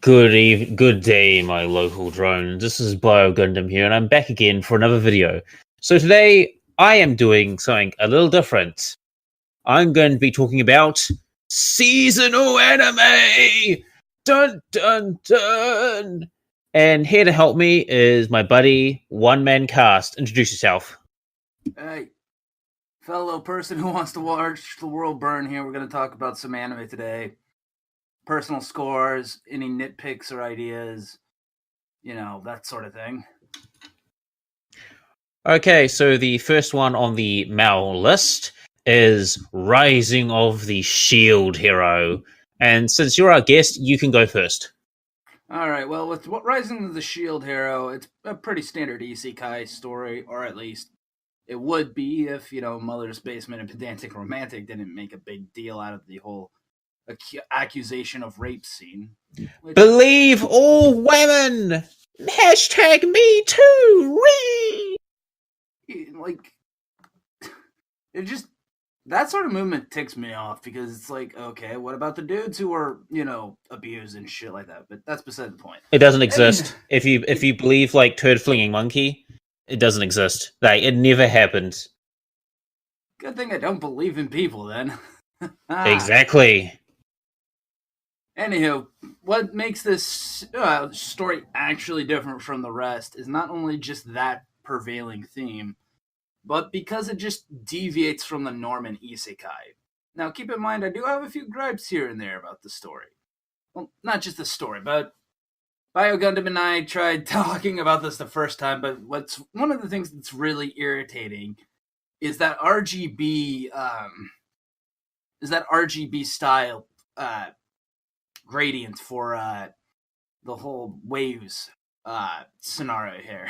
Good day, my local drone. This is Bio Gundam here, and I'm back again for another video. So today, I am doing something a little different. I'm going to be talking about seasonal anime! Dun dun dun! And here to help me is my buddy, OneManCast. Introduce yourself. Hey, fellow person who wants to watch the world burn here, we're going to talk about some anime today. Personal scores, any nitpicks or ideas, that sort of thing. Okay, so the first one on the Mal list is Rising of the Shield Hero. And since you're our guest, you can go first. Alright, well, with Rising of the Shield Hero, it's a pretty standard isekai story, or at least it would be if, Mother's Basement and Pedantic Romantic didn't make a big deal out of the whole accusation of rape scene. Believe all women! Hashtag me too! It just, that sort of movement ticks me off because it's like, okay, what about the dudes who are, abused and shit like that? But that's beside the point. It doesn't exist. If you believe like turd flinging monkey, it doesn't exist. Like, it never happened. Good thing I don't believe in people then. Exactly. Anywho, what makes this story actually different from the rest is not only just that prevailing theme, but because it just deviates from the norm in isekai. Now, keep in mind, I do have a few gripes here and there about the story. Well, not just the story, but Bio Gundam and I tried talking about this the first time, but one of the things that's really irritating is that RGB style gradient for the whole waves scenario here.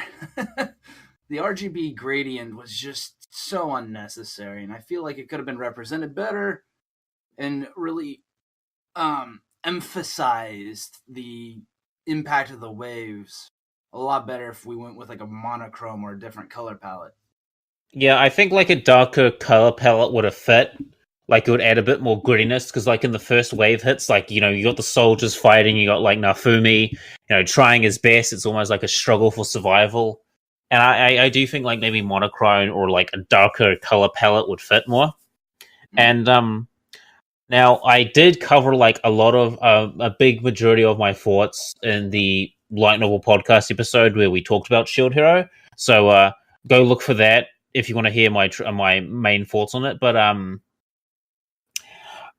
The RGB gradient was just so unnecessary, and I feel like it could have been represented better and really emphasized the impact of the waves a lot better if we went with like a monochrome or a different color palette. Yeah, I think like a darker color palette would have fit. Like, it would add a bit more grittiness, because, like, in the first wave hits, like, you got the soldiers fighting, you got, like, Nafumi, trying his best. It's almost like a struggle for survival. And I do think, like, maybe monochrome or, like, a darker color palette would fit more. And, now, I did cover, like, a big majority of my thoughts in the Light Novel podcast episode where we talked about Shield Hero. So, go look for that if you want to hear my main thoughts on it. But,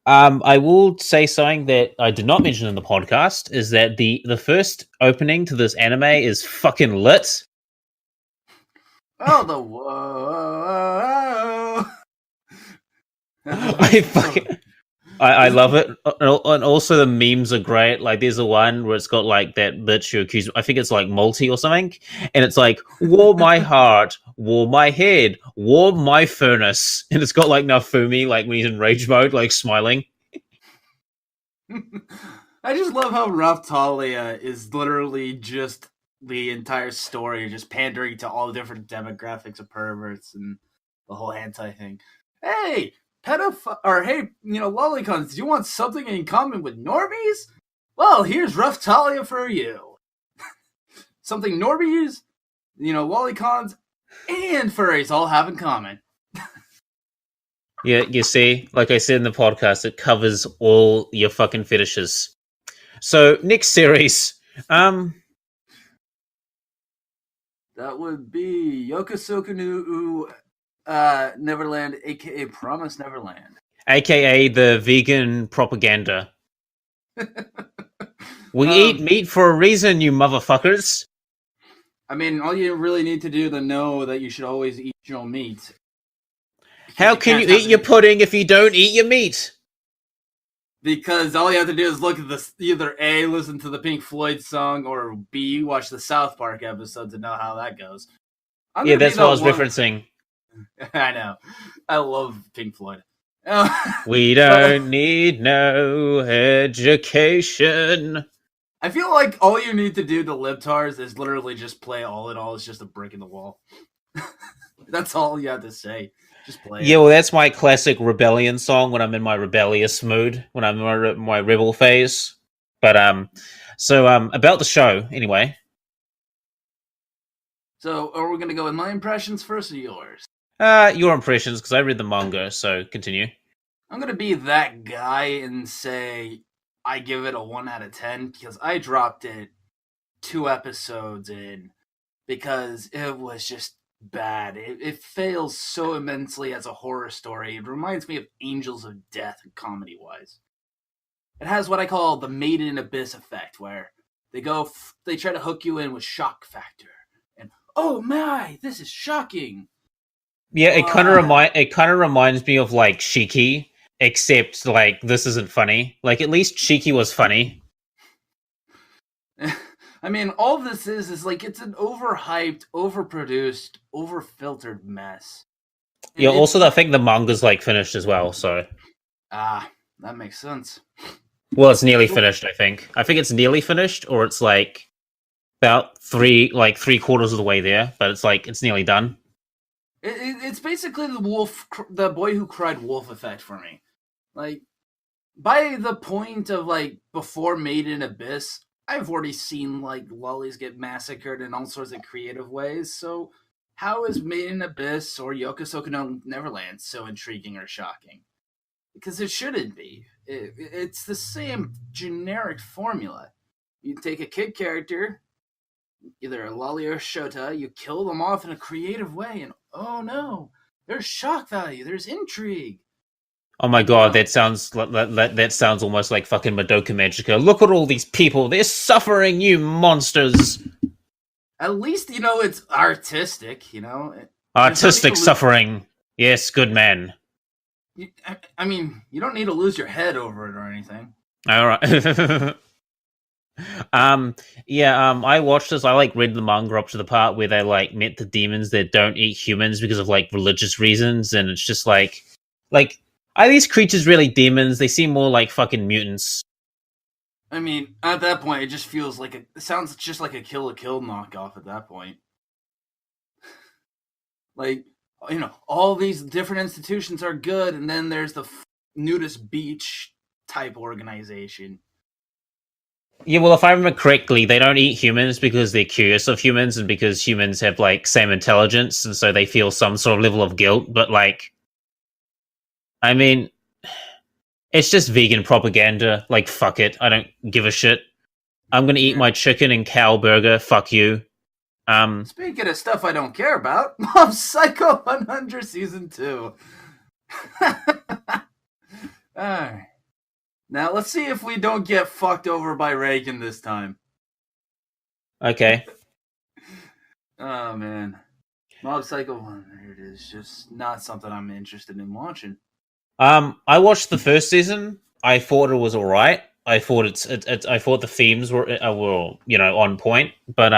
I will say something that I did not mention in the podcast, is that the first opening to this anime is fucking lit. Oh, the whoa. I love it. And also the memes are great. Like, there's a one where it's got like that bitch who accused, I think it's like Multi or something, and it's like, warm my heart, warm my head, warm my furnace. And it's got like Nafumi, like when he's in rage mode, like smiling. I just love how Rough Talia is literally just the entire story, just pandering to all the different demographics of perverts and the whole hentai thing. Hey, lolicons, do you want something in common with normies? Well, here's Rough Talia for you. Something normies, lolicons, and furries all have in common. Yeah, you see, like I said in the podcast, it covers all your fucking fetishes. So, next series. That would be Yokosoku no Neverland, aka Promise Neverland. AKA the vegan propaganda. We eat meat for a reason, you motherfuckers. I mean, all you really need to do to know that you should always eat your own meat. How can you eat your pudding if you don't eat your meat? Because all you have to do is look at this, either A, listen to the Pink Floyd song, or B, watch the South Park episode to know how that goes. Yeah, that's what I was referencing. I know. I love Pink Floyd. We don't need no education. I feel like all you need to do to libtars is literally just play All in All is just a brick in the wall. That's all you have to say. Just play it. Yeah, well, that's my classic rebellion song when I'm in my rebellious mood, when I'm in my rebel phase. But about the show anyway. So, are we going to go with my impressions first or yours? Your impressions, because I read the manga, so continue. I'm going to be that guy and say I give it a 1 out of 10 because I dropped it 2 episodes in because it was just bad. It fails so immensely as a horror story. It reminds me of Angels of Death comedy-wise. It has what I call the Made in Abyss effect, where they try to hook you in with shock factor. And, oh my, this is shocking! Yeah, it kind of reminds me of, like, Shiki, except, like, this isn't funny. Like, at least Shiki was funny. I mean, all this is like, it's an overhyped, overproduced, overfiltered mess. Yeah, also, I think the manga's, like, finished as well, so... that makes sense. Well, it's nearly finished, I think. I think it's nearly finished, or it's, like, about 3/4 of the way there, but it's, like, it's nearly done. It's basically the boy who cried wolf effect for me. Like, by the point of, like, before Made in Abyss, I've already seen, like, lollies get massacred in all sorts of creative ways, so how is Made in Abyss or Yokosoku no Neverland so intriguing or shocking? Because it shouldn't be. It's the same generic formula. You take a kid character, either a lolly or Shota, you kill them off in a creative way, and oh no, there's shock value, there's intrigue. Oh my god, that sounds almost like fucking Madoka Magica. Look at all these people, they're suffering, you monsters! At least, it's artistic, Artistic suffering. Yes, good man. I mean, you don't need to lose your head over it or anything. Alright. I watched this. I read the manga up to the part where they met the demons that don't eat humans because of religious reasons, and it's just like are these creatures really demons? They seem more like fucking mutants. I mean, at that point, it just feels like it sounds just like a Kill la Kill knockoff at that point. All these different institutions are good, and then there's the nudist beach type organization. Yeah, well, if I remember correctly, they don't eat humans because they're curious of humans and because humans have, same intelligence, and so they feel some sort of level of guilt, but, I mean, it's just vegan propaganda. Fuck it. I don't give a shit. I'm gonna eat my chicken and cow burger. Fuck you. Speaking of stuff I don't care about, Mob Psycho 100 Season 2. Alright. Now, let's see if we don't get fucked over by Reagan this time. Okay. Oh, man. Mob Psycho 100 is just not something I'm interested in watching. I watched the first season. I thought it was alright. I thought I thought the themes were on point, but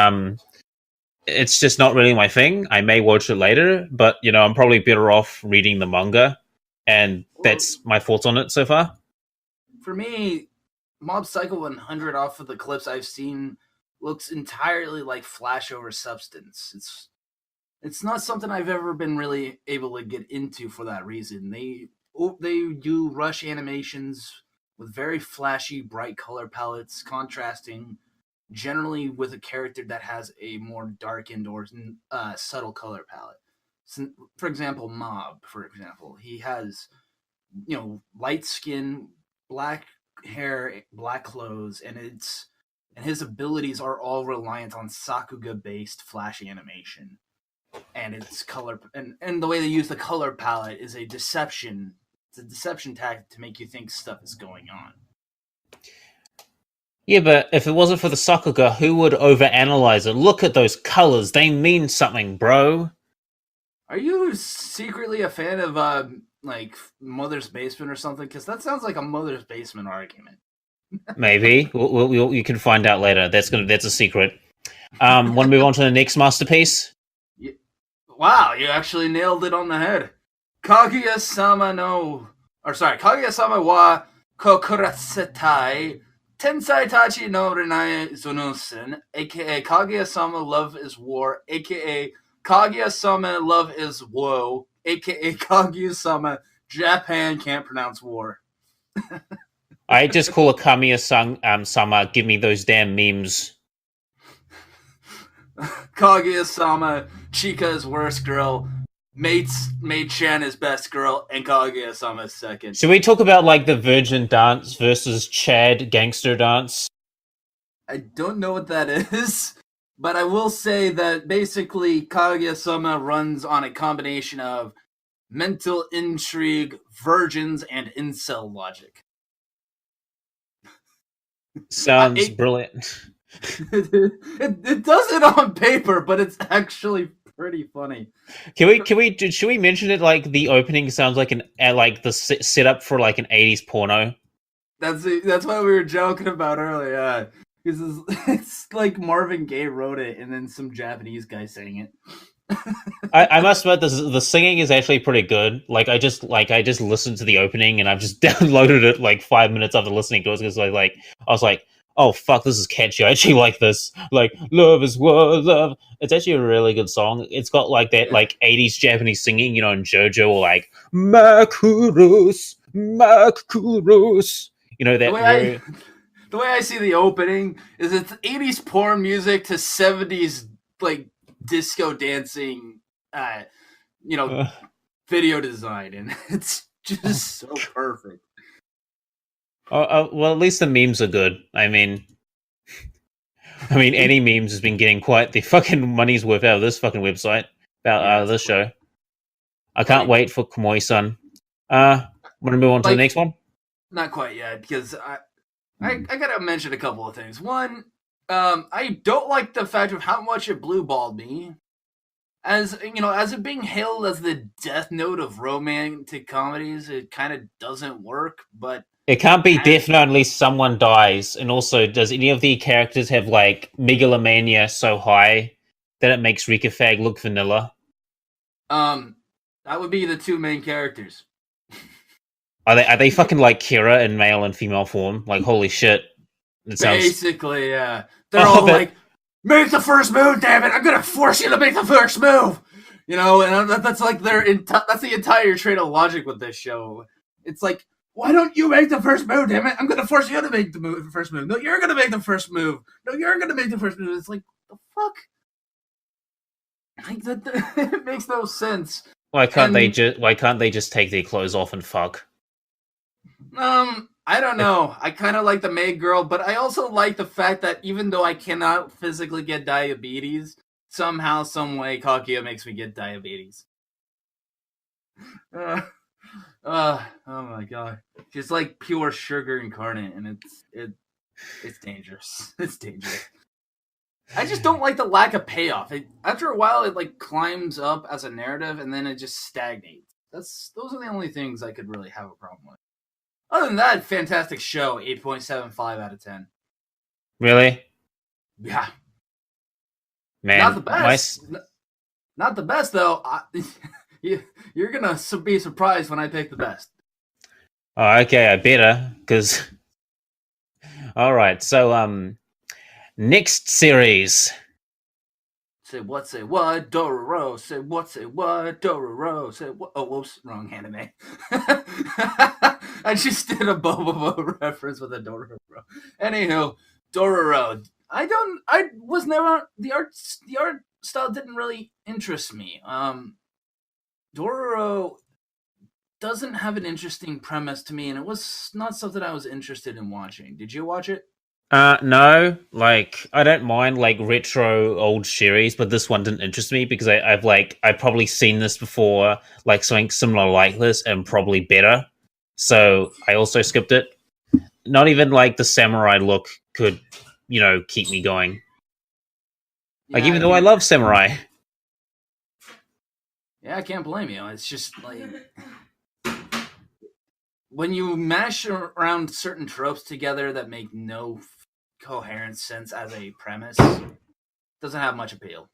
it's just not really my thing. I may watch it later, but I'm probably better off reading the manga, and that's my thoughts on it so far. For me, Mob Psycho 100, off of the clips I've seen, looks entirely like Flash over Substance. It's not something I've ever been really able to get into for that reason. They do rush animations with very flashy, bright color palettes, contrasting generally with a character that has a more darkened or subtle color palette. So, for example, Mob, he has, light skin, black hair, black clothes, and his abilities are all reliant on Sakuga-based flash animation. And its color and the way they use the color palette is a deception. It's a deception tactic to make you think stuff is going on. Yeah, but if it wasn't for the Sakuga, who would overanalyze it? Look at those colors; they mean something, bro. Are you secretly a fan of Mother's Basement or something? Because that sounds like a Mother's Basement argument. Maybe you can find out later. That's a secret. Want to move on to the next masterpiece? Wow, you actually nailed it on the head. Kaguya-sama wa kokurasetai Tensai Tachi no Renai Zonusen, aka Kaguya-sama Love is War, aka Kaguya-sama Love is Woe, aka Kaguya-sama Japan Can't Pronounce War. I just call a Kaguya-sama, give me those damn memes. Kaguya-sama, Chika is worst girl, Maid-chan is best girl, and Kaguya-sama is second. Should we talk about, like, the Virgin Dance versus Chad Gangster Dance? I don't know what that is, but I will say that basically Kaguya-sama runs on a combination of mental intrigue, virgins, and incel logic. Sounds brilliant. It does it on paper, but it's actually pretty funny. Should we mention it? Like the opening sounds like the setup for like an 80s porno. That's what we were joking about earlier. Because it's like Marvin Gaye wrote it, and then some Japanese guy sang it. I must admit, the singing is actually pretty good. I just listened to the opening, and I've just downloaded it like 5 minutes after listening to it because I was like, oh fuck, this is catchy. I actually like this. Like, love is what love. It's actually a really good song. It's got like that like 80s Japanese singing, in JoJo, or like Makurus. The way I see the opening is it's 80s porn music to 70s like disco dancing, video design, and it's just so perfect. Well, at least the memes are good. I mean, any memes has been getting quite the fucking money's worth out of this fucking website, out of this show. I can't wait for Kamui-san. Want to move on to the next one? Not quite yet, because I gotta mention a couple of things. One, I don't like the fact of how much it blue-balled me. As it being hailed as the Death Note of romantic comedies, it kind of doesn't work, but... It can't be definitely someone dies, and also, does any of the characters have, like, megalomania so high that it makes Rika Fag look vanilla? That would be the two main characters. Are they fucking like Kira in male and female form? Like, holy shit. Basically, yeah. They're all like, make the first move, damn it! I'm gonna force you to make the first move! And that's like that's the entire train of logic with this show. It's like, why don't you make the first move, damn it? I'm gonna force you to make the first move. No, you're gonna make the first move. No, you're gonna make the first move. It's like, the fuck? Like, that it makes no sense. Why can't they just take their clothes off and fuck? I don't know. I kind of like the maid girl, but I also like the fact that even though I cannot physically get diabetes, somehow, some way, Kaguya makes me get diabetes. Oh my god. It's like pure sugar incarnate, and it's dangerous. It's dangerous. I just don't like the lack of payoff. After a while, it like climbs up as a narrative, and then it just stagnates. Those are the only things I could really have a problem with. Other than that, fantastic show. 8.75 out of 10. Really? Yeah. Man, not the best. Not the best, though. You're gonna be surprised when I pick the best. Oh, okay, I better, because... Alright, so, next series. Say what, Dororo. Say what, Dororo. Say what... Oh, whoops, wrong anime. I just did a Bobobo reference with a Dororo. Anywho, Dororo. I was never... The art style didn't really interest me. Dororo doesn't have an interesting premise to me, and it was not something I was interested in watching. Did you watch it? No. Like, I don't mind, like, retro old series, but this one didn't interest me because I've probably seen this before, like, something similar like this, and probably better. So, I also skipped it. Not even, like, the samurai look could, keep me going. Like, even though I love samurai. Yeah, I can't blame you. It's just, like... when you mash around certain tropes together that make no coherent sense as a premise, it doesn't have much appeal.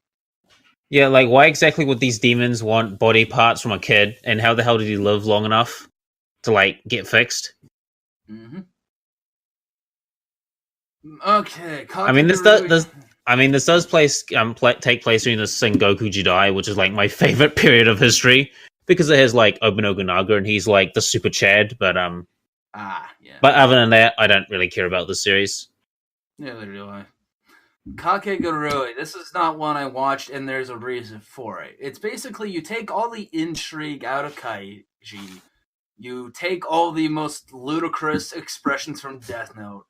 Yeah, like, why exactly would these demons want body parts from a kid, and how the hell did he live long enough to, like, get fixed? Mm-hmm. Okay. This does take place during the Sengoku Jidai, which is, like, my favorite period of history, because it has, like, Oba Nobunaga, and he's, like, the super Chad, but, Yeah. But other than that, I don't really care about the series. Neither do I. Kakegurui. This is not one I watched, and there's a reason for it. It's basically you take all the intrigue out of Kaiji, you take all the most ludicrous expressions from Death Note,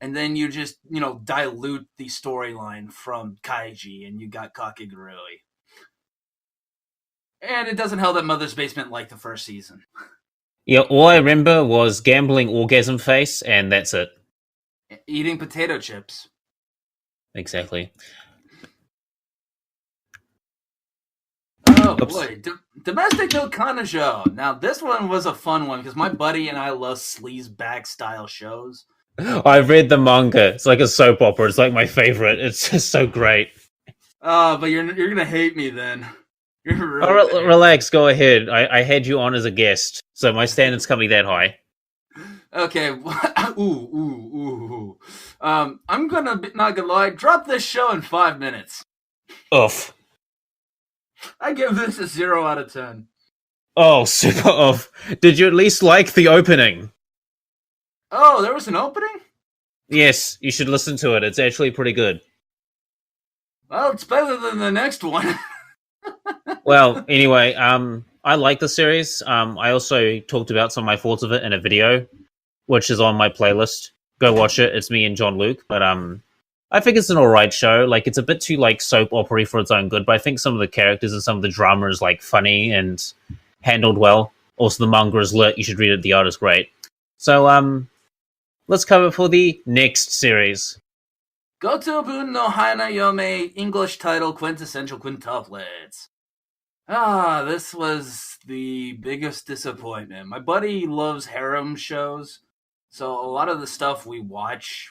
and then you just, dilute the storyline from Kaiji, and you got Kakegurui. And it doesn't help that Mother's Basement liked the first season. Yeah, all I remember was gambling orgasm face, and that's it. Eating potato chips. Exactly. Oh boy, Domestic no Kanajo. Now this one was a fun one because my buddy and I love sleazeback style shows. I read the manga. It's like a soap opera. It's like my favorite. It's just so great. But you're gonna hate me then. You're really relax. Go ahead. I had you on as a guest, so my standards can't be that high. Okay. Ooh. I'm gonna not gonna lie. Drop this show in 5 minutes. Oof. I give this a 0 out of 10. Oh, super off. Did you at least like the opening? Oh, there was an opening? Yes, you should listen to it. It's actually pretty good. Well, it's better than the next one. Well, anyway, I like the series. I also talked about some of my thoughts of it in a video, which is on my playlist. Go watch it. It's me and John Luke. But I think it's an alright show. Like, it's a bit too soap opera for its own good, but I think some of the characters and some of the drama is funny and handled well. Also, the manga is lit. You should read it. The art is great. So let's cover for the next series. Gotobun no Hana Yome, English title Quintessential Quintuplets. This was the biggest disappointment. My buddy loves harem shows, so a lot of the stuff we'll watch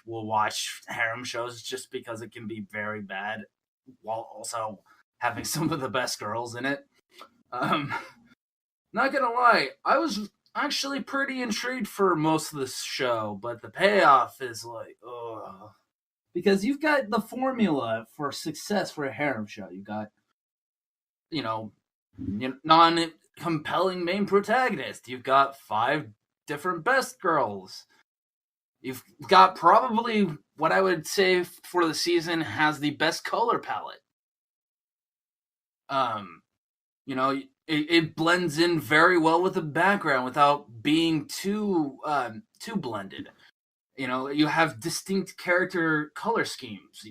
harem shows just because it can be very bad, while also having some of the best girls in it. Not gonna lie, I was actually pretty intrigued for most of this show, but the payoff is ugh. Because you've got the formula for success for a harem show. You got, non-compelling main protagonist. You've got 5 different best girls. You've got probably what I would say for the season has the best color palette. It blends in very well with the background without being too blended. You have distinct character color schemes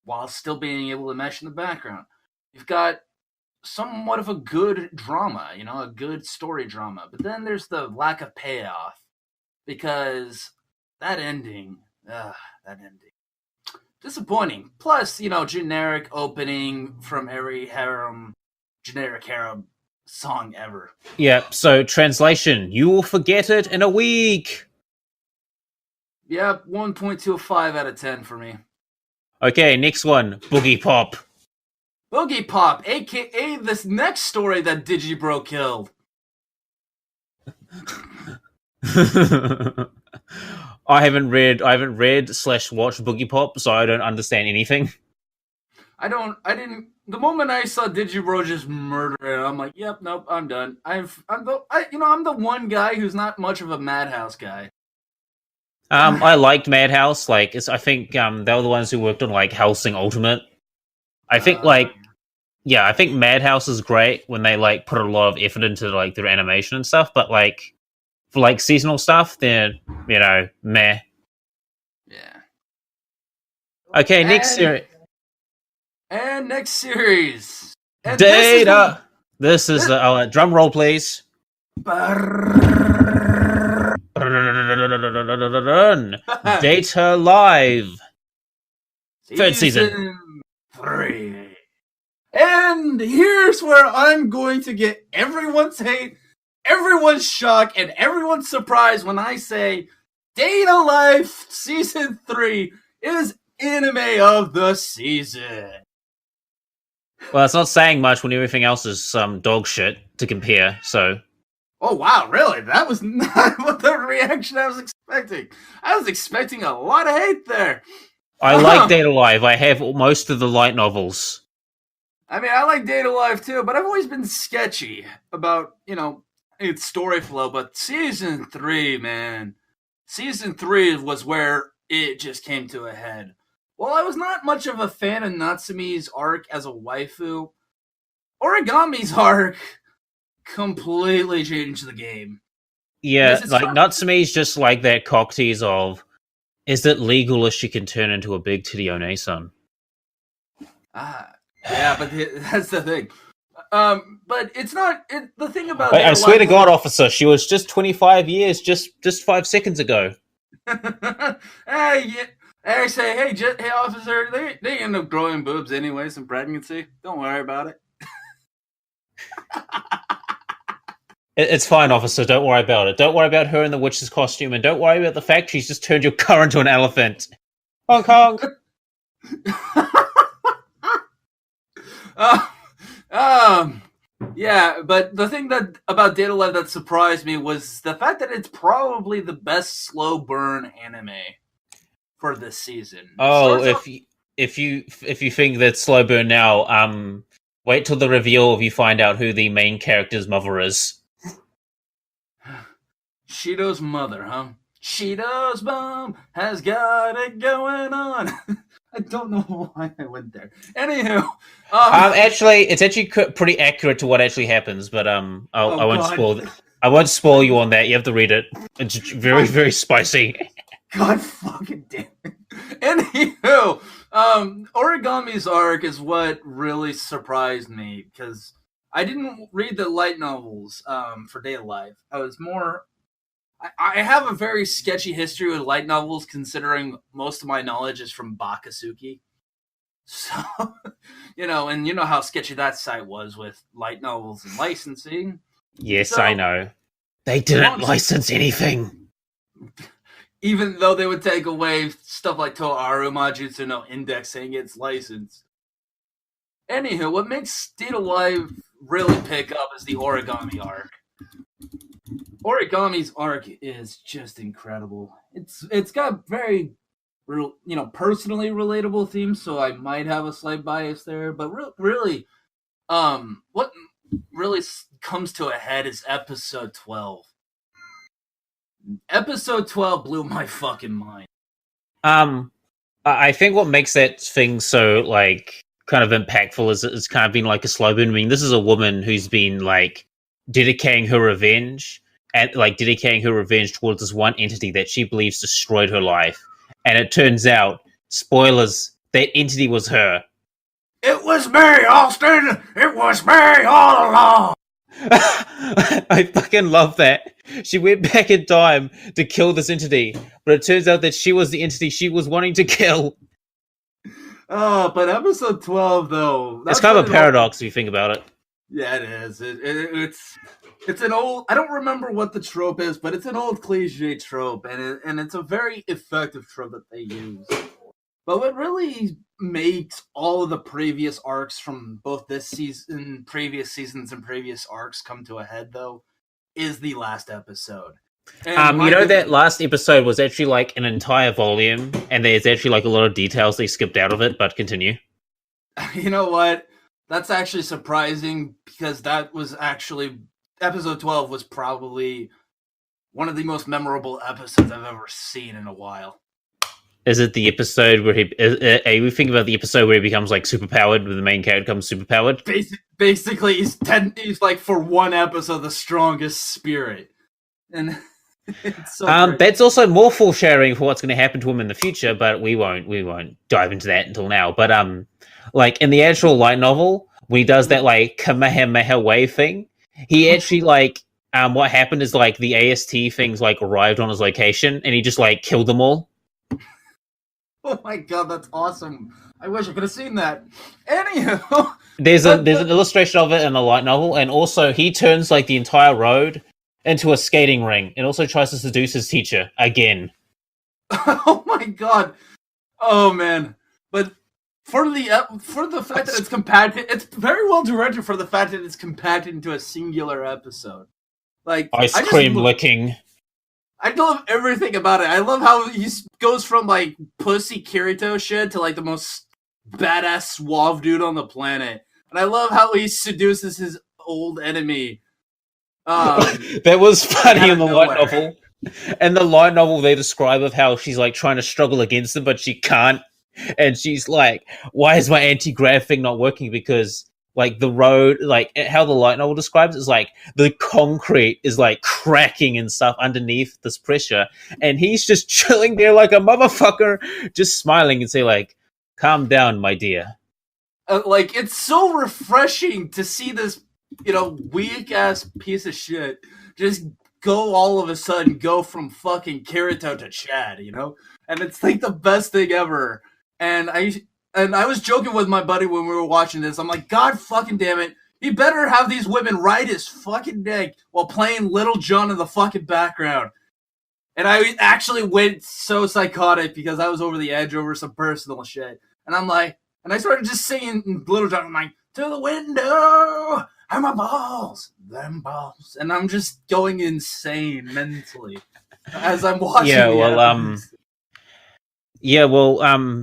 while still being able to mesh in the background. You've got somewhat of a good drama, a good story drama. But then there's the lack of payoff because that ending, disappointing. Plus, generic opening from every generic harem song ever. Yeah, so translation, you will forget it in a week. Yep, 1.25 out of 10 for me. Okay, next one, Boogie Pop. Boogie Pop, aka this next story that Digibro killed. I haven't read / watched Boogie Pop, so I don't understand anything. The moment I saw Digibro just murder it, I'm like, yep, nope, I'm done. I'm the one guy who's not much of a Madhouse guy. I liked Madhouse. I think they were the ones who worked on Hellsing Ultimate. I think I think Madhouse is great when they put a lot of effort into their animation and stuff. But for seasonal stuff, they're meh. Yeah. Okay, next series. And next series. And Data. This is the drum roll, please. Data Live. Third season. 3. And here's where I'm going to get everyone's hate, everyone's shock, and everyone's surprise when I say Data Life Season 3 is anime of the season. Well, it's not saying much when everything else is some dog shit to compare, so... Oh, wow, really? That was not what the reaction I was expecting. I was expecting a lot of hate there. I like Data Live. I have most of the light novels. I mean, I like Data Live too, but I've always been sketchy about, its story flow. But Season 3, man, Season 3 was where it just came to a head. While I was not much of a fan of Natsume's arc as a waifu, Origami's arc completely changed the game. Yeah, like Natsume's just like that cock tease of, is it legal if she can turn into a big titty One-san? Yeah, but that's the thing. But it's not the thing about. Wait, I swear to God, officer, she was just 25 years, just 5 seconds ago. Hey, officer, they end up growing boobs anyways in pregnancy. Don't worry about it. It's fine, officer. Don't worry about it. Don't worry about her in the witch's costume, and don't worry about the fact she's just turned your car into an elephant. Honk honk. Yeah, but the thing about Data Life that surprised me was the fact that it's probably the best slow burn anime for this season. Oh, if you think that slow burn now, wait till the reveal if you find out who the main character's mother is. Shido's mother, huh? Shido's mom has got it going on. I don't know why I went there. Anywho, actually, it's actually pretty accurate to what actually happens, but I won't spoil. I won't spoil you on that. You have to read it. It's very, very spicy. God fucking damn it. Anywho, Origami's arc is what really surprised me because I didn't read the light novels for Data Life. I was more. I have a very sketchy history with light novels, considering most of my knowledge is from Bakasuki. So, and you know how sketchy that site was with light novels and licensing. Yes, so, I know. They didn't license anything. Even though they would take away stuff like Toaru Majutsu no Index saying it's licensed. Anywho, what makes Data Life really pick up is the Origami arc. Origami's arc is just incredible. It's got very, personally relatable themes, so I might have a slight bias there. But really, what really comes to a head is episode 12. Episode 12 blew my fucking mind. I think what makes that thing so kind of impactful is it's kind of been like a slow burn. I mean, this is a woman who's been dedicating her revenge towards this one entity that she believes destroyed her life. And it turns out, spoilers, that entity was her. It was me, Austin! It was me all along! I fucking love that. She went back in time to kill this entity, but it turns out that she was the entity she was wanting to kill. Oh, but episode 12, though... It's kind of a paradox if you think about it. Yeah, it is. It's an old... I don't remember what the trope is, but it's an old cliche trope, and it's a very effective trope that they use. But what really makes all of the previous arcs from both this season, previous seasons, and previous arcs come to a head, though, is the last episode. That last episode was actually an entire volume, and there's actually a lot of details they skipped out of it, but continue. You know what? That's actually surprising, because that was actually... Episode 12 was probably one of the most memorable episodes I've ever seen in a while. Is it the episode where are we thinking about the episode where he becomes superpowered, where the main character becomes superpowered? Basically, he's for one episode the strongest spirit, and it's so great. That's also more foreshadowing for what's going to happen to him in the future, but we won't dive into that until now. But in the actual light novel, when he does that Kamehameha wave thing, he actually what happened is the AST things arrived on his location, and he just killed them all. Oh my god, that's awesome. I wish I could have seen that. Anywho... There's an illustration of it in the light novel, and also he turns the entire road into a skating ring, and also tries to seduce his teacher again. Oh my god. Oh man. But for the fact that it's compacted, it's very well directed for the fact that it's compacted into a singular episode. Ice cream licking. I love everything about it. I love how he goes from pussy Kirito shit to the most badass suave dude on the planet. And I love how he seduces his old enemy. That was funny in the light novel. And the light novel they describe of how she's like trying to struggle against them, but she can't. And she's like, why is my anti-grav thing not working? Because like the road, like how the light novel describes it, is like the concrete is like cracking and stuff underneath this pressure. And he's just chilling there like a motherfucker, just smiling and say like, calm down, my dear. Like, it's so refreshing to see this, weak-ass piece of shit just all of a sudden go from fucking Kirito to Chad, And it's like the best thing ever. And I was joking with my buddy when we were watching this. I'm like, God fucking damn it. He better have these women ride his fucking dick while playing Little John in the fucking background. And I actually went so psychotic because I was over the edge over some personal shit. And I'm like, and I started just singing Little John. I'm like, to the window, and my balls, them balls. And I'm just going insane mentally as I'm watching.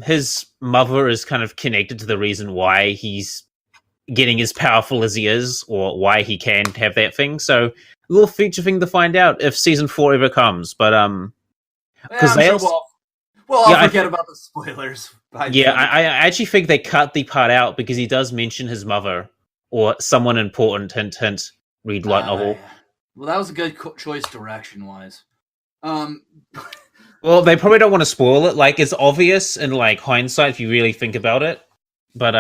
His mother is kind of connected to the reason why he's getting as powerful as he is, or why he can have that thing. So a little future thing to find out if season 4 ever comes. But because I'll forget about the spoilers. I actually think they cut the part out because he does mention his mother or someone important. Hint, hint. Read light novel. Well, that was a good choice direction-wise. Well, they probably don't want to spoil it. Like, it's obvious in like hindsight if you really think about it. But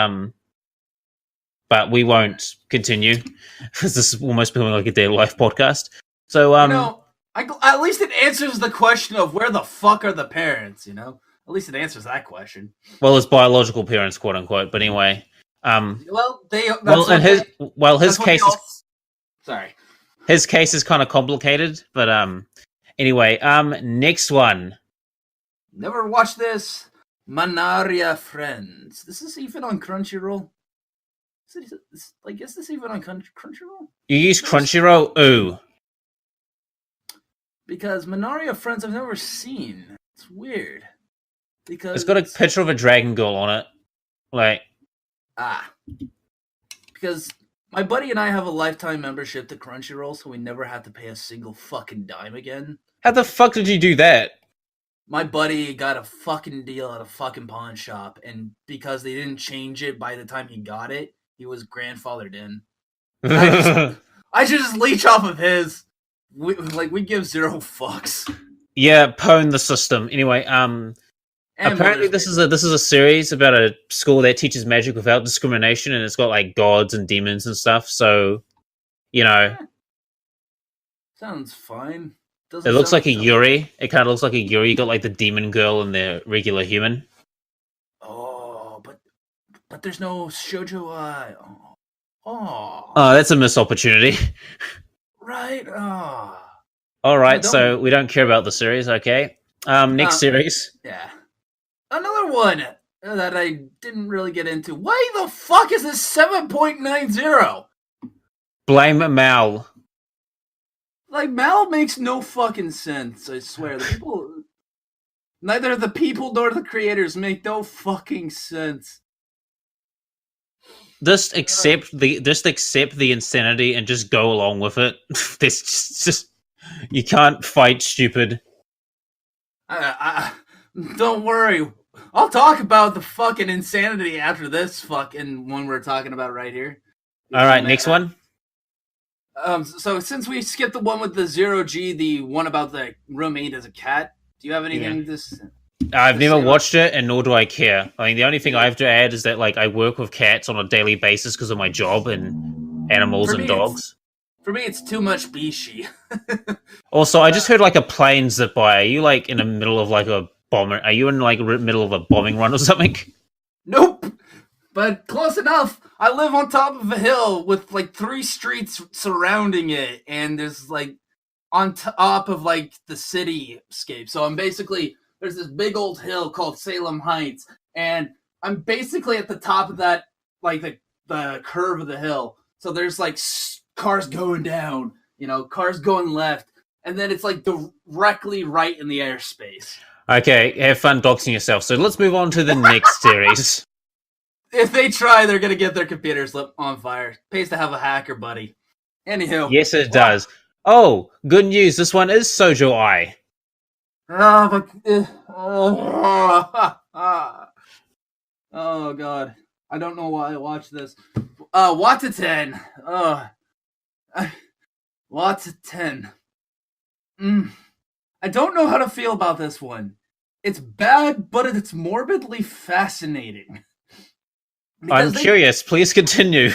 we won't continue because this is almost becoming like a daily life podcast. So at least it answers the question of where the fuck are the parents, At least it answers that question. Well, it's biological parents, quote unquote. But anyway, his case is kind of complicated. But anyway, next one. Never watched this. Manaria Friends. This is even on Crunchyroll. Is this even on Crunchyroll? You use Crunchyroll? Ooh. Because Manaria Friends I've never seen. It's weird. Because it's got a picture of a dragon girl on it. Like. Because my buddy and I have a lifetime membership to Crunchyroll, so we never have to pay a single fucking dime again. How the fuck did you do that? My buddy got a fucking deal at a fucking pawn shop, and because they didn't change it by the time he got it, he was grandfathered in. I should just leech off of his. We give zero fucks. Yeah, pwn the system. Anyway, apparently this is a series about a school that teaches magic without discrimination, and it's got like gods and demons and stuff. So, sounds fine. It looks like a Yuri. It kind of looks like a Yuri. You got like the demon girl and the regular human. Oh, but there's no shoujo eye. Oh, that's a missed opportunity. Right. All right, so we don't care about the series. Okay. Next series. Yeah. Another one that I didn't really get into. Why the fuck is this 7.90? Blame Mal. Like, Mal makes no fucking sense, I swear. Neither the people nor the creators make no fucking sense. Just accept the insanity and just go along with it. This just you can't fight stupid. Don't worry. I'll talk about the fucking insanity after this fucking one we're talking about right here. All right, next one. So since we skipped the one with the 0G, the one about the roommate as a cat, do you have anything to say? I've never watched it, and nor do I care. I mean, the only thing I have to add is that like I work with cats on a daily basis because of my job and animals and dogs. For me, it's too much bishi. Also, I just heard like a plane zip by. Are you like in the middle of like a bomber? Are you in like middle of a bombing run or something? Nope. But close enough. I live on top of a hill with like 3 streets surrounding it, and there's like on top of like the cityscape. So I'm basically there's this big old hill called Salem Heights, and I'm basically at the top of that, like the curve of the hill. So there's like cars going down, cars going left, and then it's like directly right in the airspace. Okay, have fun doxing yourself. So let's move on to the next series. If they try, they're gonna get their computers lit on fire. Pays to have a hacker, buddy. Anywho. Yes, it does. Oh, good news. This one is Sojo Ai. Oh god, I don't know why I watched this. Wataten. Wataten. I don't know how to feel about this one. It's bad, but it's morbidly fascinating. I'm curious. Please continue.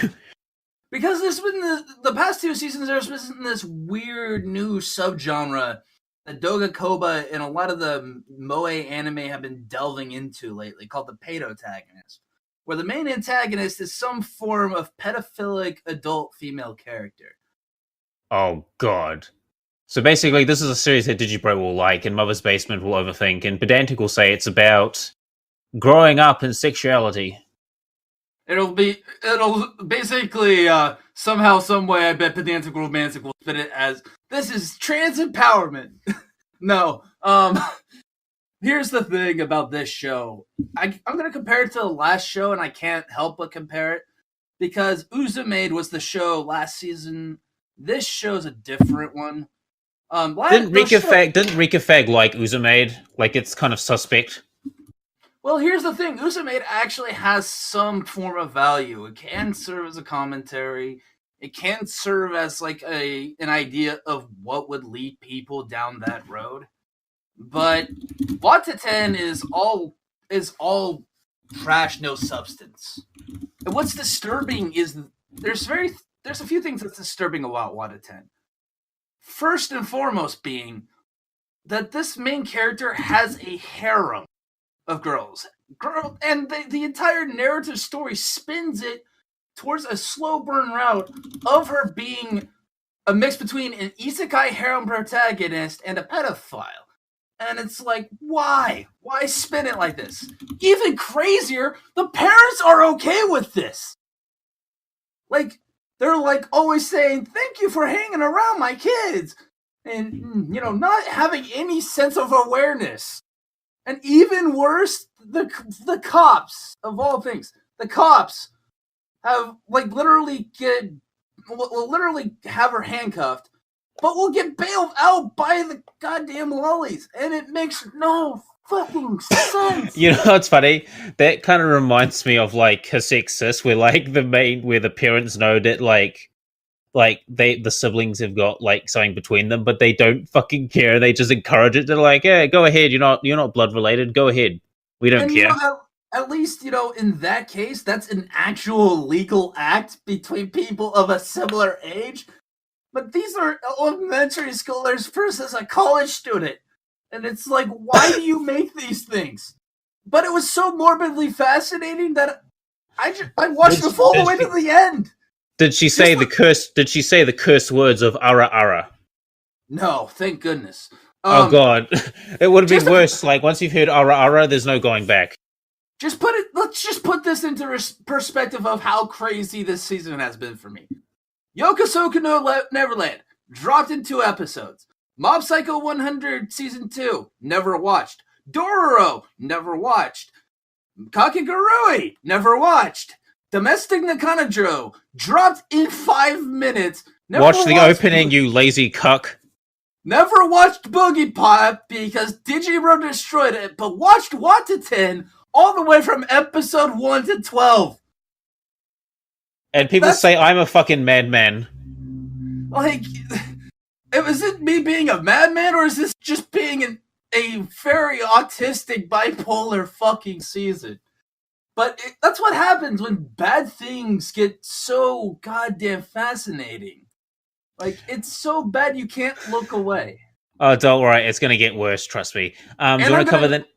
Because there's been the past 2 seasons, there's been this weird new subgenre that Doga Koba and a lot of the moe anime have been delving into lately, called the paidotagonist, where the main antagonist is some form of pedophilic adult female character. Oh god. So basically, this is a series that Digibro will like, and Mother's Basement will overthink, and Pedantic will say it's about growing up and sexuality. It'll basically, somehow, someway, I bet Pedantic Romantic will spin it as, this is trans empowerment. No, here's the thing about this show. I'm gonna compare it to the last show, and I can't help but compare it, because Uzumade was the show last season. This show's a different one. Didn't Rika Fag like Uzumade? Like, it's kind of suspect. Well, here's the thing. Uzumade actually has some form of value. It can serve as a commentary. It can serve as like an idea of what would lead people down that road. But Wataten is all trash, no substance. And what's disturbing is there's a few things that's disturbing about Wataten. First and foremost being that this main character has a harem of girls. And the entire narrative story spins it towards a slow burn route of her being a mix between an isekai harem protagonist and a pedophile. And it's like, why? Why spin it like this? Even crazier, the parents are okay with this. Like, they're like always saying, thank you for hanging around my kids. And, not having any sense of awareness. And even worse, the cops, of all things, the cops have, like, will literally have her handcuffed, but will get bailed out by the goddamn lollies. And it makes no fucking sense. You know what's funny? That kind of reminds me of, like, Hisexis, where, like, where the parents know that, like the siblings have got like something between them, but they don't fucking care. They just encourage it. They're like, "Yeah, go ahead. You're not blood related. Go ahead. We don't care." At least in that case, that's an actual legal act between people of a similar age. But these are elementary schoolers versus a college student, and it's like, why do you make these things? But it was so morbidly fascinating that I watched the full way to the end. Did she say the curse? Did she say the curse words of "ara ara"? No, thank goodness. Oh god, it would have been worse. Like once you've heard "ara ara," there's no going back. Let's just put this into perspective of how crazy this season has been for me. Yokosoku no Neverland dropped in 2 episodes. Mob Psycho 100 Season 2 never watched. Dororo never watched. Kakegurui never watched. Domestic Nakanajo dropped in 5 minutes. Watch the opening, you lazy cuck. Never watched Boogie Pop because Digibro destroyed it, but watched Wataten all the way from episode 1 to 12. And people say I'm a fucking madman. Like, is it me being a madman, or is this just being a very autistic, bipolar fucking season? But that's what happens when bad things get so goddamn fascinating. Like, it's so bad you can't look away. Oh, don't worry. It's going to get worse, trust me. Do you want to cover that?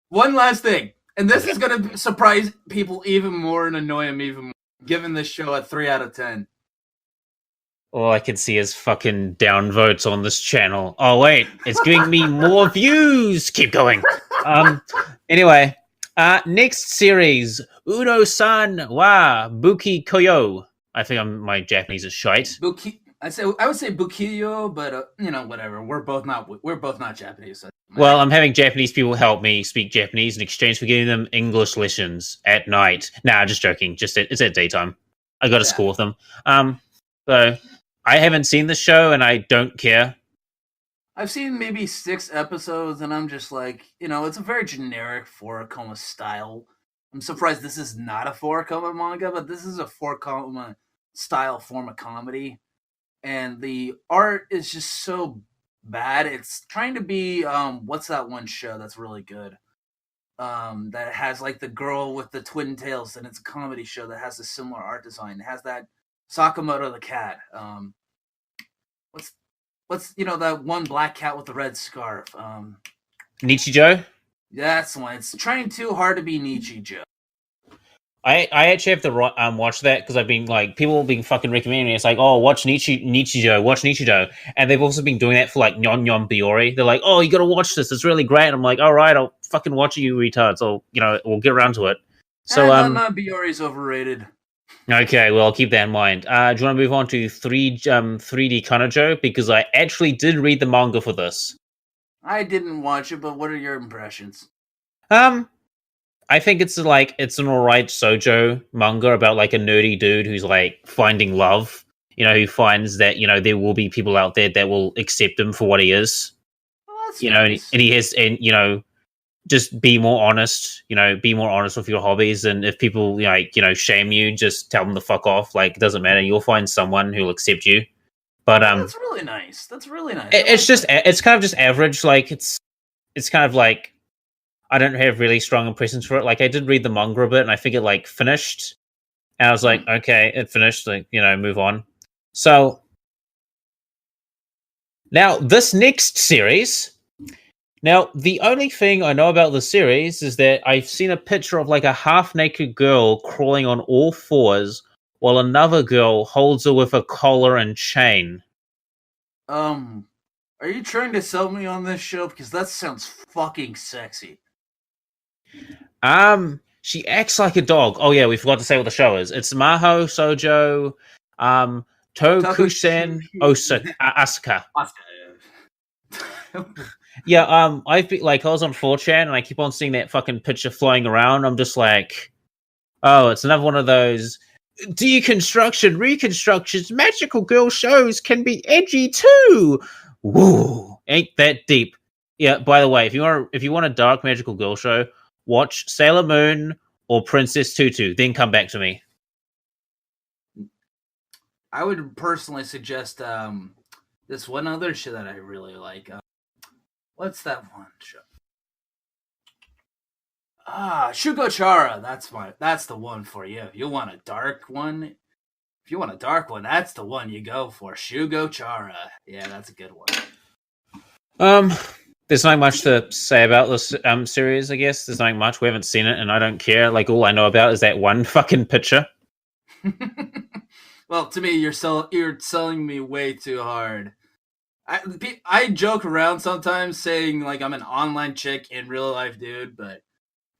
One last thing. And this is going to surprise people even more and annoy them even more. Giving this show a 3 out of 10. All I can see is fucking downvotes on this channel. Oh, wait. It's giving me more views. Keep going. Anyway. Next series, Uno-san wa Buki Koyo. I think my Japanese is shite. I would say Bukiyo, but whatever. We're both not Japanese. So well, I'm having Japanese people help me speak Japanese in exchange for giving them English lessons at night. Nah, just joking. It's at daytime. I got to school with them. So I haven't seen the show, and I don't care. I've seen maybe 6 episodes, and I'm just like, it's a very generic 4-koma style. I'm surprised this is not a 4-koma manga, but this is a 4-koma style form of comedy. And the art is just so bad. It's trying to be, what's that one show that's really good? That has like the girl with the twin tails, and it's a comedy show that has a similar art design. It has that Sakamoto the cat. What's that one black cat with the red scarf? Nichijou? That's the one. It's trying too hard to be Nichijou. I actually have to watch that because I've been like people have been fucking recommending me. It's like, oh, watch Nichijou, and they've also been doing that for like Nyon Nyon Biori. They're like, oh, you got to watch this. It's really great. And I'm like, all right, I'll fucking watch it, you retards. We'll get around to it. So Biori's overrated. Okay, well, I'll keep that in mind. Do you want to move on to 3D Kanojo? Because I actually did read the manga for this. I didn't watch it, but what are your impressions? I think it's an alright shoujo manga about like a nerdy dude who's like finding love. Who finds that there will be people out there that will accept him for what he is. Well, that's nice. And he has just be more honest. Be more honest with your hobbies, and if people shame you, just tell them to fuck off. Like, it doesn't matter. You'll find someone who'll accept you. But that's really nice. It's kind of just average. Like it's kind of like. I don't have really strong impressions for it. Like, I did read the manga a bit, and I think it, like, finished. And I was like, okay, it finished. Like, move on. So, now, this next series... Now, the only thing I know about the series is that I've seen a picture of, like, a half-naked girl crawling on all fours while another girl holds her with a collar and chain. Are you trying to sell me on this show? Because that sounds fucking sexy. She acts like a dog. Oh yeah, we forgot to say what the show is. It's Maho Shoujo, Tokusen Asuka. Yeah, I've been I was on 4chan and I keep on seeing that fucking picture flying around. I'm just like, oh, it's another one of those reconstructions, magical girl shows can be edgy too. Woo, ain't that deep? Yeah. By the way, if you want a dark magical girl show, watch Sailor Moon or Princess Tutu, then come back to me. I would personally suggest this one other show that I really like. What's that one show? Shugochara. That's the one for you. If you want a dark one, that's the one you go for. Shugochara. Yeah, that's a good one. There's not much to say about this series, I guess. There's not much. We haven't seen it, and I don't care. Like, all I know about is that one fucking picture. Well, to me, you're selling me way too hard. I joke around sometimes saying, like, I'm an online chick in real life, dude, but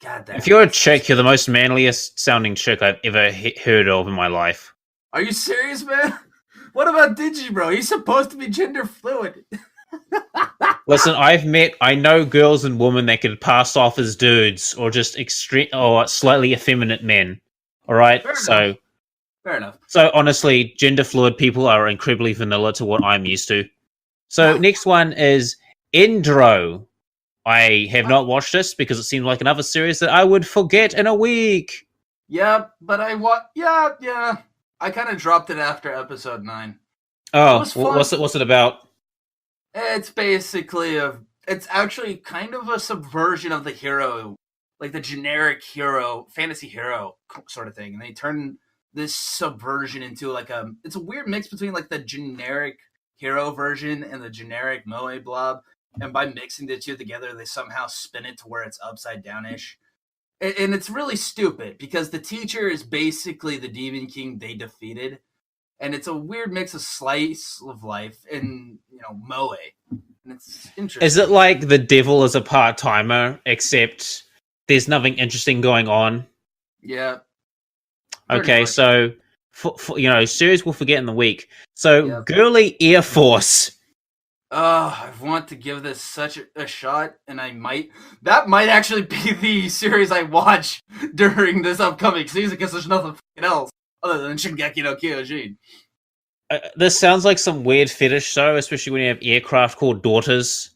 goddamn. If you're a chick, you're the most manliest sounding chick I've ever heard of in my life. Are you serious, man? What about Digibro? He's supposed to be gender fluid. Listen, I know girls and women that could pass off as dudes or just extreme or slightly effeminate men. All right, Fair enough. So honestly, gender fluid people are incredibly vanilla to what I'm used to. So next one is Endro. I have not watched this because it seems like another series that I would forget in a week. Yeah, but yeah. I kind of dropped it after episode 9. Oh, what's it about? It's basically it's actually kind of a subversion of the hero, like the generic hero, fantasy hero sort of thing. And they turn this subversion into it's a weird mix between like the generic hero version and the generic moe blob. And by mixing the two together, they somehow spin it to where it's upside down-ish. And it's really stupid because the teacher is basically the Demon King they defeated. And it's a weird mix of slice of life and, moe. And it's interesting. Is it like the devil is a part-timer, except there's nothing interesting going on? Yeah. Okay, so, series we'll forget in the week. So, Girly Air Force. I want to give this such a shot, and that might actually be the series I watch during this upcoming season, because there's nothing else other than Shingeki no Kyojin. this sounds like some weird fetish show, especially when you have aircraft called daughters.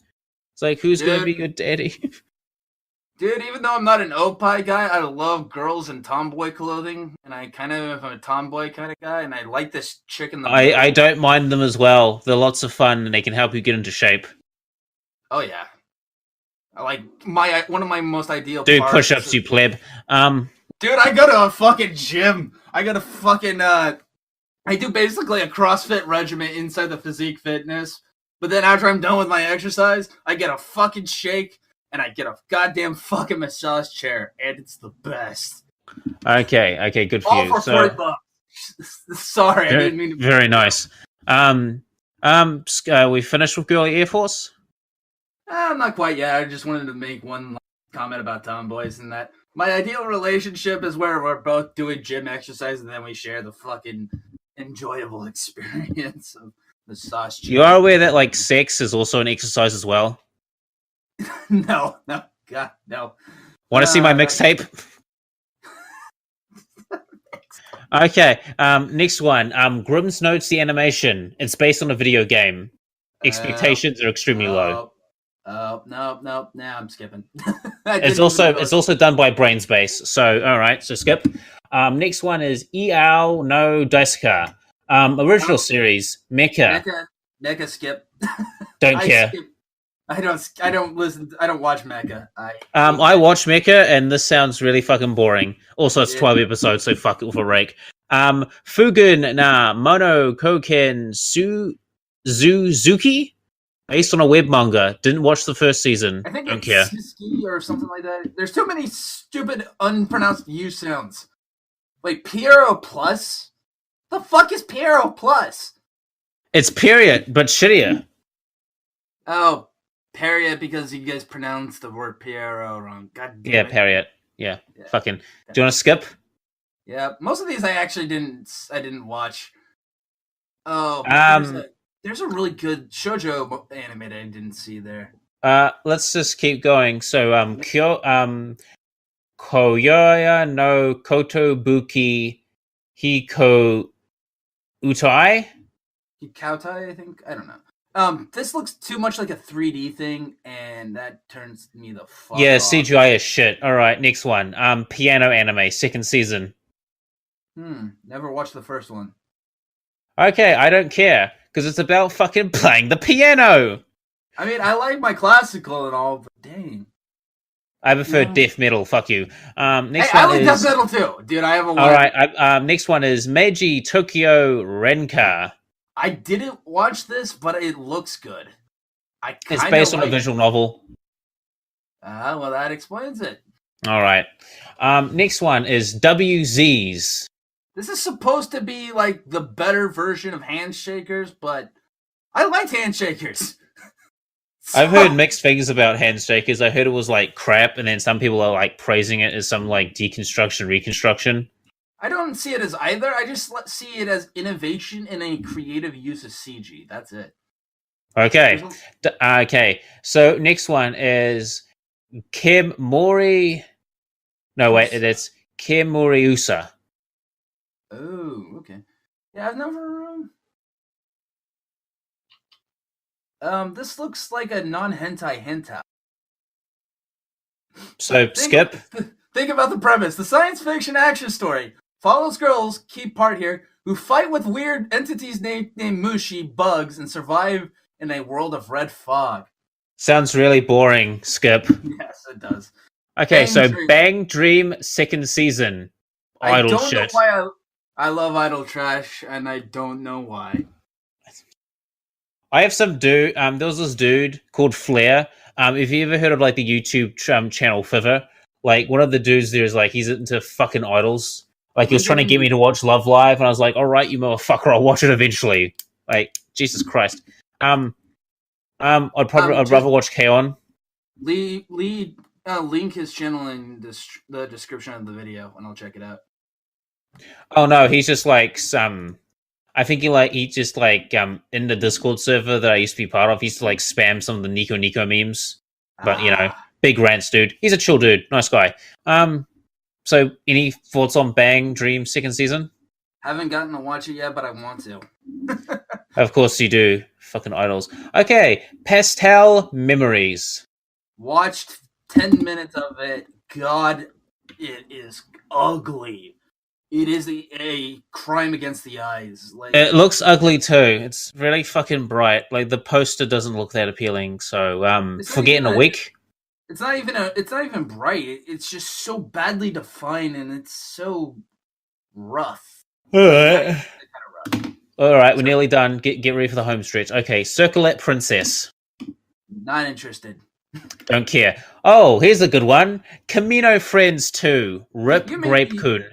It's like, who's going to be your daddy? Dude, even though I'm not an opie guy, I love girls in tomboy clothing, and I kind of am a tomboy kind of guy, and I like this chick in the I don't mind them as well. They're lots of fun, and they can help you get into shape. Oh, yeah. I like one of my most ideal do push-ups, you pleb. Dude, I go to a fucking gym. I go to fucking, I do basically a CrossFit regimen inside the Physique Fitness. But then after I'm done with my exercise, I get a fucking shake and I get a goddamn fucking massage chair. And it's the best. Okay, good for all you. All for $40. Sorry, I didn't mean to... Very nice. We finished with Girly Air Force? Not quite yet. I just wanted to make one comment about tomboys and that. My ideal relationship is where we're both doing gym exercise and then we share the fucking enjoyable experience of massage chair. You are aware that, like, sex is also an exercise as well? No. God, no. Want to see my mixtape? Okay, next one. Grimm's Notes, the animation. It's based on a video game. Expectations are extremely low. No, I'm skipping. It's also done by Brainspace. So, alright, so skip. Next one is Iao no Daisuka. Original series, Mecha. Mecha skip. Don't care. Skip. I don't watch Mecha. I watch Mecha and this sounds really fucking boring. Also, it's 12 episodes, so fuck it with a rake. Fugun na Mono Koken Suzuki? Based on a web manga. Didn't watch the first season. I think don't it's care. Suzuki or something like that. There's too many stupid unpronounced U sounds. Like Piero Plus? The fuck is Piero Plus? It's period, but shittier. Oh, period because you guys pronounced the word Piero wrong. God damn it. Period. Yeah. Fucking. Do you want to skip? Yeah, most of these I actually didn't watch. Oh, there's a really good shoujo anime that I didn't see there. Let's just keep going. So, Koyoya no Kotobuki Hiko Utai? Hikautai, I think? I don't know. This looks too much like a 3D thing, and that turns me the fuck off. CGI is shit. Alright, next one. Piano anime, second season. Never watched the first one. Okay, I don't care, because it's about fucking playing the piano! I mean, I like my classical and all, but dang. I prefer death metal, fuck you. Next I one like death metal too, dude, I have a lot. Alright, next one is Meiji Tokyo Renka. I didn't watch this, but it looks good. It's based on a visual novel. Well, that explains it. Alright. Next one is WZs. This is supposed to be like the better version of Handshakers, but I liked Handshakers. I've heard mixed things about Handshakers. I heard it was like crap, and then some people are like praising it as some like deconstruction, reconstruction. I don't see it as either. I just see it as innovation and a creative use of CG. That's it. Okay. Okay. So next one is Kim Mori. No, wait. It's Kim Moriusa. Oh, okay. Yeah, I've never. This looks like a non-hentai hentai. So skip. Think about the premise. The science fiction action story follows girls, key part here, who fight with weird entities named Mushi, bugs, and survive in a world of red fog. Sounds really boring, Skip. Yes, it does. Okay, Bang Dream second season. Idle shit. I don't know why I love idle trash, and I don't know why. I have some dude, there was this dude called Flair. If you ever heard of like the YouTube channel Fiver, like one of the dudes there is like, he's into fucking idols. Like, he was trying to get me to watch Love Live, and I was like, all right, you motherfucker, I'll watch it eventually. Like, Jesus Christ. I'd rather watch K-On! Link his channel in the description of the video, and I'll check it out. Oh, no, he's just like I think he just in the Discord server that I used to be part of, he used to like spam some of the Nico memes. But, you know, big rants, dude. He's a chill dude. Nice guy. So, any thoughts on Bang Dream second season? Haven't gotten to watch it yet, but I want to. Of course you do. Fucking idols. Okay, Pastel Memories. Watched 10 minutes of it. God, it is ugly. It is a crime against the eyes. Like, it looks ugly too. It's really fucking bright. Like the poster doesn't look that appealing. So forget in a week. It's not even bright. It's just so badly defined and it's so rough. Alright. Alright, we're nearly done. Get ready for the home stretch. Okay, Circlet Princess. Not interested. Don't care. Oh, here's a good one. Camino Friends 2. Rip Grape Kun.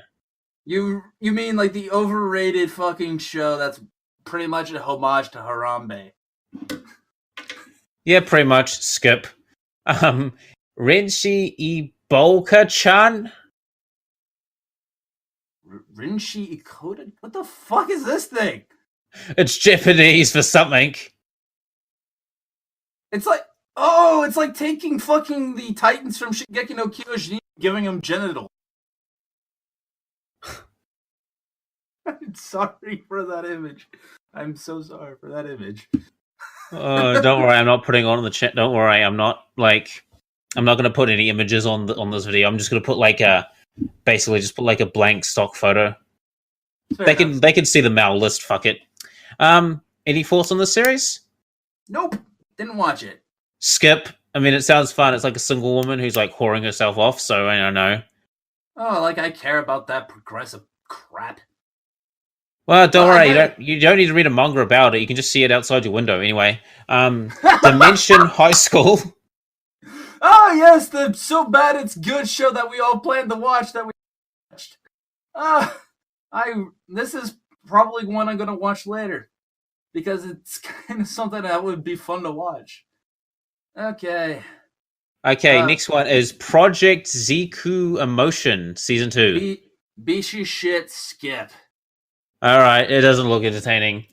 You mean like the overrated fucking show that's pretty much a homage to Harambe? Yeah, pretty much. Skip. Renshi Iboka-chan? Renshi Ikoda? What the fuck is this thing? It's Japanese for something. It's like taking fucking the Titans from Shingeki no Kyojin and giving them genital. I'm sorry for that image. I'm so sorry for that image. Don't worry, I'm not putting on the chat. Don't worry, I'm not going to put any images on this video. I'm just going to put basically just put a blank stock photo. They can see the Mal list. Fuck it. Any thoughts on this series? Nope, didn't watch it. Skip. I mean, it sounds fun. It's like a single woman who's whoring herself off. So I don't know. Oh, I care about that progressive crap. Well, don't worry. You don't need to read a manga about it. You can just see it outside your window anyway. Dimension High School. Oh yes, the so bad it's good show that we all planned to watch that we watched. This is probably one I'm gonna watch later because it's kind of something that would be fun to watch. Okay, next one is Project Ziku Emotion Season 2. Bishi shit, skip. Alright, it doesn't look entertaining.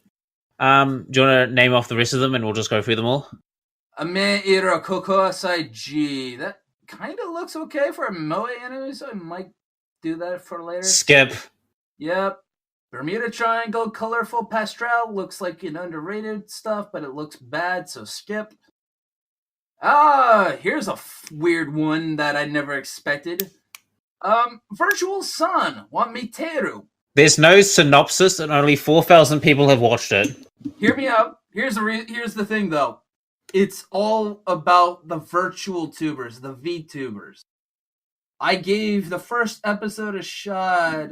Do you want to name off the rest of them and we'll just go through them all? Ame ira Kokosai G. That kind of looks okay for a moe anime, so I might do that for later. Skip. Yep. Bermuda Triangle, colorful pastel, looks like an underrated stuff, but it looks bad, so skip. Here's a weird one that I never expected. Virtual Sun, Wamiteru. There's no synopsis and only 4,000 people have watched it. Hear me out. Here's the thing, though. It's all about the virtual tubers, the VTubers. I gave the first episode a shot.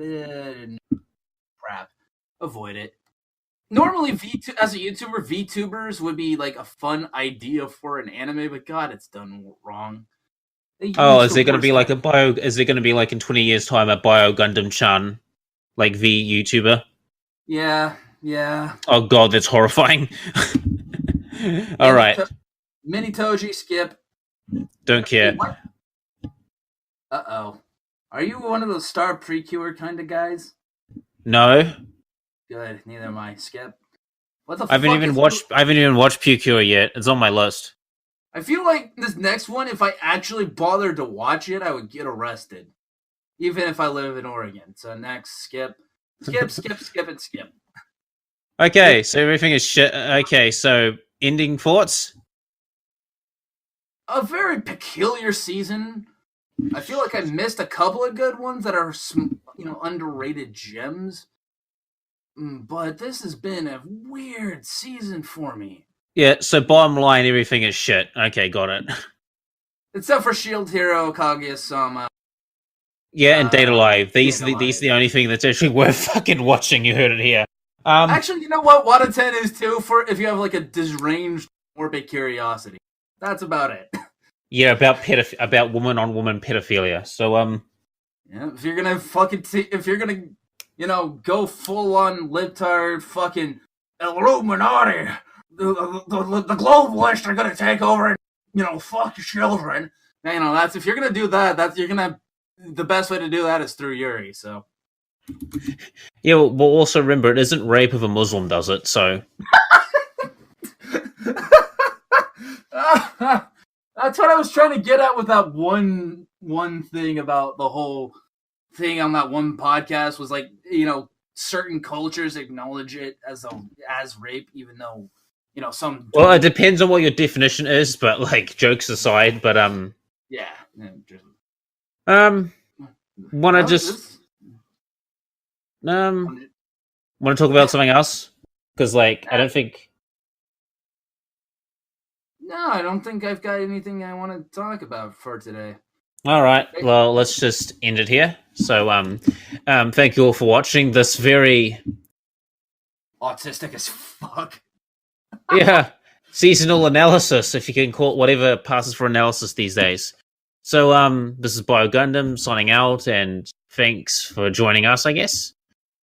Crap. Avoid it. Normally, as a YouTuber, VTubers would be a fun idea for an anime, but God, it's done wrong. Is there going to be Is there going to be in 20 years' time a Bio Gundam-chan, V YouTuber? Yeah. Oh God, that's horrifying. All right. Mini Toji, skip. Don't care. What? Uh-oh. Are you one of those Star Precure kind of guys? No. Good. Neither am I. Skip. What the I haven't even watched Precure yet. It's on my list. I feel like this next one, if I actually bothered to watch it, I would get arrested. Even if I live in Oregon. So next, skip. Skip, and skip. Okay, so everything is shit. Okay, so ending thoughts? A very peculiar season. I feel like I missed a couple of good ones that are, underrated gems. But this has been a weird season for me. Yeah, so bottom line, everything is shit. Okay, got it. Except for Shield Hero, Kaguya-sama. Yeah, and Data Live. These are the only thing that's actually worth fucking watching. You heard it here. Actually, you know what? Wada 10 is too, for if you have a deranged morbid curiosity. That's about it. Yeah, about woman-on-woman pedophilia. So, yeah, if you're gonna go full-on libtard fucking Illuminati, the globalists are gonna take over and, fuck children. That's, if you're gonna do that, the best way to do that is through Yuri, so. Yeah, well, also remember, it isn't rape if a Muslim does it, so. That's what I was trying to get at with that one thing about the whole thing on that one podcast was certain cultures acknowledge it as rape, even though some. Well, it depends on what your definition is, but like jokes aside, but yeah. want to just want to talk about something else because like I don't think. No, I don't think I've got anything I want to talk about for today. All right, well, let's just end it here. So, thank you all for watching this very autistic as fuck. Yeah, seasonal analysis, if you can call it whatever passes for analysis these days. So, this is Bio Gundam signing out, and thanks for joining us, I guess.